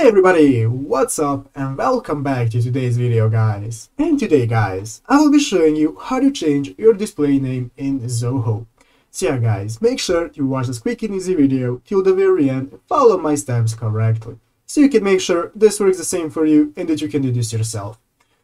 Hey everybody, what's up and welcome back to today's video guys. And today guys, I will be showing you how to change your display name in Zoho. So yeah guys, make sure to watch this quick and easy video till the very end and follow my steps correctly. So you can make sure this works the same for you and that you can do this yourself.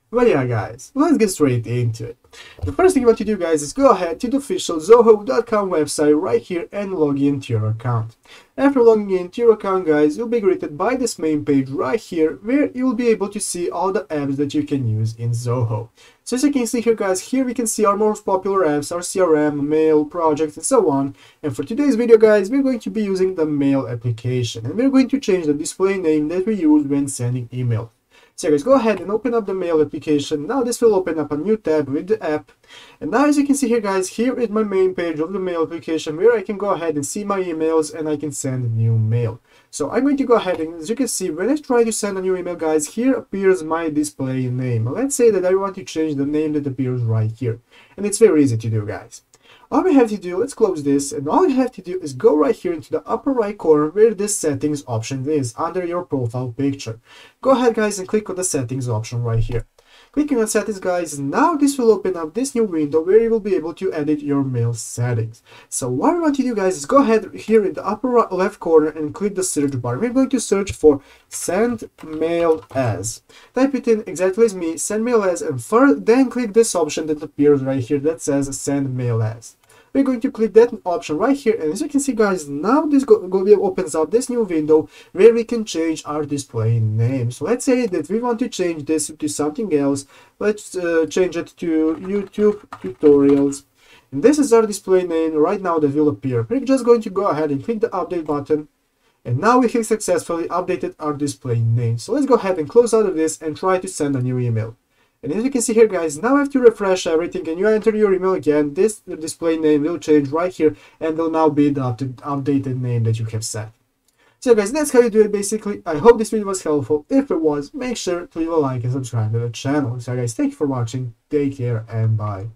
But yeah guys, let's get straight into it. The first thing you want to do guys is go ahead to the official Zoho.com website right here and log into your account. After logging into your account guys, you'll be greeted by this main page right here where you'll be able to see all the apps that you can use in Zoho. So as you can see here guys, here we can see our most popular apps, our CRM, mail, projects and so on. And for today's video guys, we're going to be using the mail application and we're going to change the display name that we use when sending email. So guys, go ahead and open up the mail application. Now this will open up a new tab with the app. And now as you can see here guys, here is my main page of the mail application where I can go ahead and see my emails and I can send new mail. So I'm going to go ahead and as you can see, when I try to send a new email guys, here appears my display name. Let's say that I want to change the name that appears right here. And it's very easy to do guys. All we have to do, let's close this, and all you have to do is go right here into the upper right corner where this settings option is under your profile picture. Go ahead guys and click on the settings option right here. Clicking on settings guys, now this will open up this new window where you will be able to edit your mail settings. So what we want to do guys is go ahead here in the upper right, left corner and click the search bar. We're going to search for send mail as. Type it in exactly as me, send mail as, and then click this option that appears right here that says send mail as. We're going to click that option right here, and as you can see guys, now this opens up this new window where we can change our display name. So let's say that we want to change this to something else. Let's change it to YouTube tutorials, and this is our display name right now that will appear. We're just going to go ahead and click the update button, and now we have successfully updated our display name. So let's go ahead and close out of this and try to send a new email. And as you can see here guys, now after you refresh everything and you enter your email again, this display name will change right here and will now be the updated name that you have set. So guys, that's how you do it basically. I hope this video was helpful. If it was, make sure to leave a like and subscribe to the channel. So guys, thank you for watching, take care and bye.